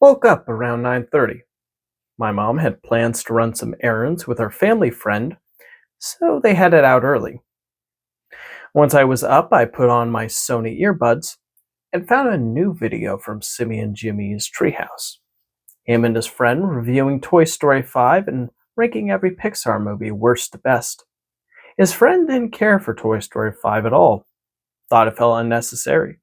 Woke up around 9:30. My mom had plans to run some errands with her family friend, so they headed out early. Once I was up, I put on my Sony earbuds and found a new video from Simian Jimmy's Treehouse. Him and his friend reviewing Toy Story 5 and ranking every Pixar movie worst to best. His friend didn't care for Toy Story 5 at all, thought it felt unnecessary.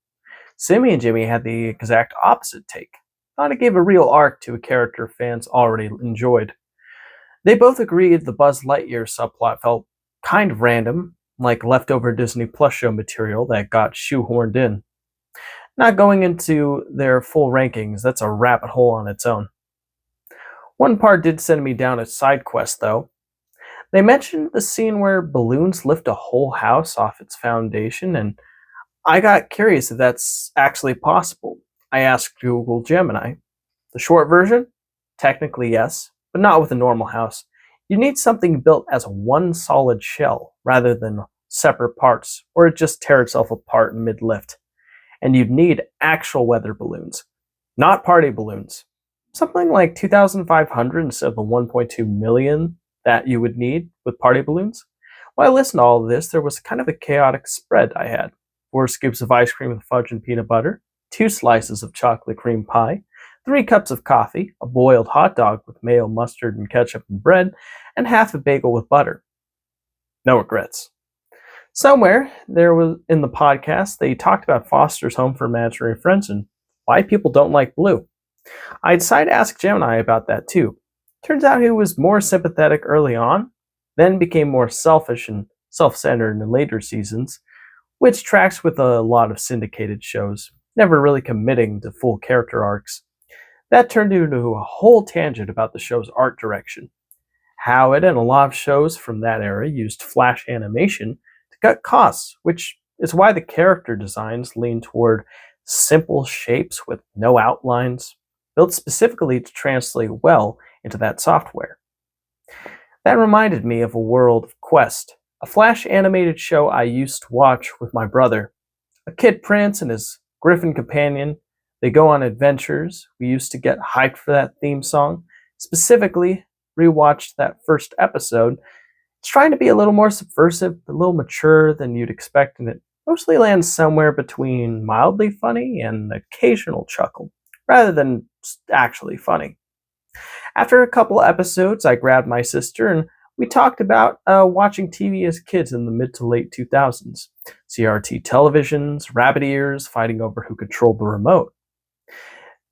Simian and Jimmy had the exact opposite take, thought it gave a real arc to a character fans already enjoyed. They both agreed the Buzz Lightyear subplot felt kind of random, like leftover Disney Plus show material that got shoehorned in. Not going into their full rankings, that's a rabbit hole on its own. One part did send me down a side quest, though. They mentioned the scene where balloons lift a whole house off its foundation, and I got curious if that's actually possible. I asked Google Gemini. The short version? Technically, yes, but not with a normal house. You need something built as one solid shell rather than separate parts, or it just tears itself apart in mid lift. And you'd need actual weather balloons, not party balloons. Something like 2,500 instead of the 1.2 million that you would need with party balloons. While I listened to all of this, there was kind of a chaotic spread I had. 4 scoops of ice cream with fudge and peanut butter, 2 slices of chocolate cream pie, 3 cups of coffee, a boiled hot dog with mayo, mustard, and ketchup and bread, and half a bagel with butter. No regrets. Somewhere there was in the podcast they talked about Foster's Home for Imaginary Friends and why people don't like Bloo. I decided to ask Gemini about that too. Turns out he was more sympathetic early on, then became more selfish and self-centered in later seasons, which tracks with a lot of syndicated shows, never really committing to full character arcs. That turned into a whole tangent about the show's art direction. How it and a lot of shows from that era used flash animation to cut costs, which is why the character designs lean toward simple shapes with no outlines, built specifically to translate well into that software. That reminded me of a world of Quest, a flash animated show I used to watch with my brother. A kid prince and his griffin companion, they go on adventures. We used to get hyped for that theme song. Specifically, rewatched that first episode. It's trying to be a little more subversive, a little mature than you'd expect, and it mostly lands somewhere between mildly funny and an occasional chuckle, rather than actually funny. After a couple episodes, I grabbed my sister and we talked about watching TV as kids in the mid to late 2000s. CRT televisions, rabbit ears, fighting over who controlled the remote.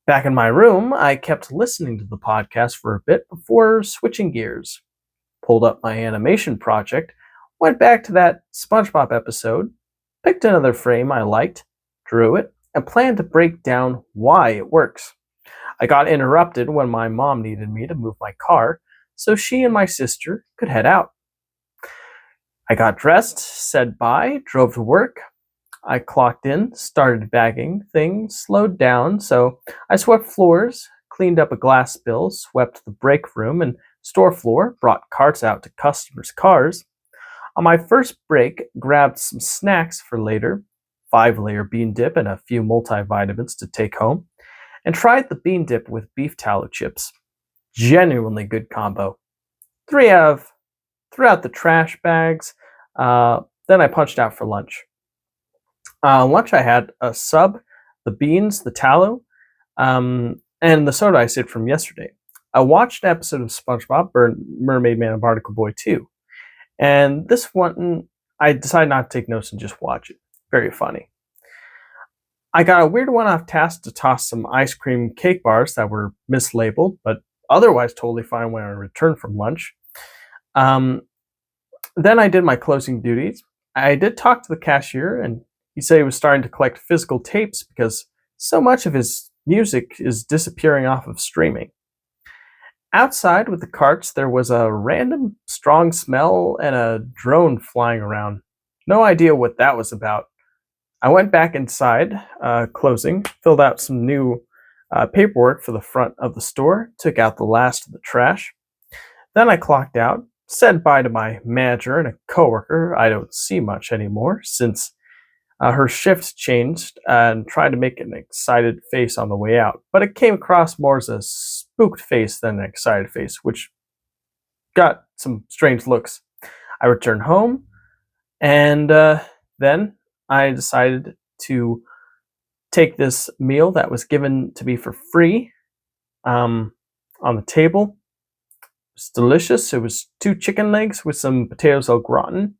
Back in my room, I kept listening to the podcast for a bit before switching gears. Pulled up my animation project, went back to that SpongeBob episode, picked another frame I liked, drew it, and planned to break down why it works. I got interrupted when my mom needed me to move my car, so she and my sister could head out. I got dressed, said bye, drove to work. I clocked in, started bagging things, slowed down, so I swept floors, cleaned up a glass spill, swept the break room and store floor, brought carts out to customers' cars. On my first break, grabbed some snacks for later, 5-layer bean dip and a few multivitamins to take home, and tried the bean dip with beef tallow chips. Genuinely good combo. Threw out the trash bags, then I punched out for lunch. Lunch I had a sub, the beans, the tallow, and the soda I saved from yesterday. I watched an episode of SpongeBob, Mermaid Man and Barnacle Boy 2. And this one, I decided not to take notes and just watch it. Very funny. I got a weird one-off task to toss some ice cream cake bars that were mislabeled, but otherwise totally fine when I returned from lunch. Then I did my closing duties. I did talk to the cashier, and he said he was starting to collect physical tapes because so much of his music is disappearing off of streaming. Outside with the carts, there was a random strong smell and a drone flying around. No idea what that was about. I went back inside, closing, filled out some new paperwork for the front of the store, took out the last of the trash. Then I clocked out, said bye to my manager and a coworker I don't see much anymore since Her shift changed and tried to make an excited face on the way out, but it came across more as a spooked face than an excited face, which got some strange looks. I returned home, and then I decided to take this meal that was given to me for free on the table. It was delicious. It was 2 chicken legs with some potatoes au gratin.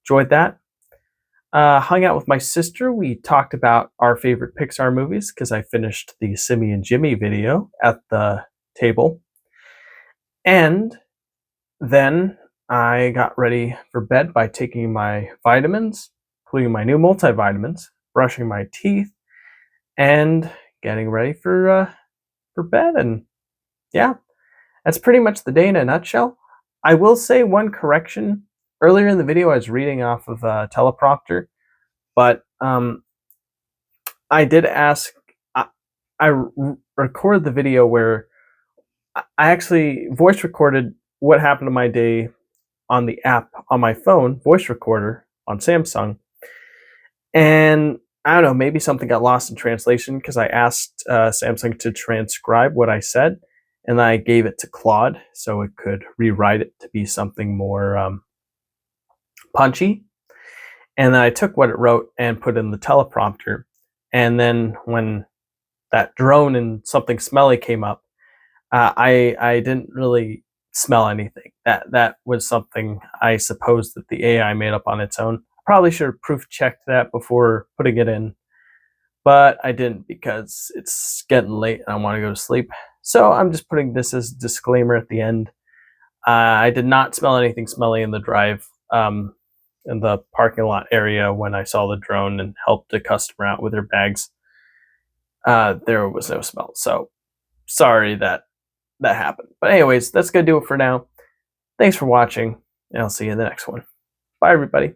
Enjoyed that. Hung out with my sister. We talked about our favorite Pixar movies because I finished the Simian Jimmy video at the table. And then I got ready for bed by taking my vitamins, including my new multivitamins, brushing my teeth, and getting ready for bed. And yeah, that's pretty much the day in a nutshell. I will say one correction. Earlier in the video, I was reading off of a teleprompter, but I did ask. I recorded the video where I actually voice recorded what happened to my day on the app on my phone, voice recorder on Samsung, and I don't know, maybe something got lost in translation because I asked Samsung to transcribe what I said, and I gave it to Claude so it could rewrite it to be something more punchy. And then I took what it wrote and put in the teleprompter. And then when that drone and something smelly came up, I didn't really smell anything. That was something I suppose that the AI made up on its own. Probably should have proof checked that before putting it in, but I didn't because it's getting late and I want to go to sleep. So I'm just putting this as a disclaimer at the end. I did not smell anything smelly in the drive, in the parking lot area when I saw the drone and helped a customer out with their bags. There was no smell. So sorry that happened. But anyways, that's going to do it for now. Thanks for watching, and I'll see you in the next one. Bye, everybody.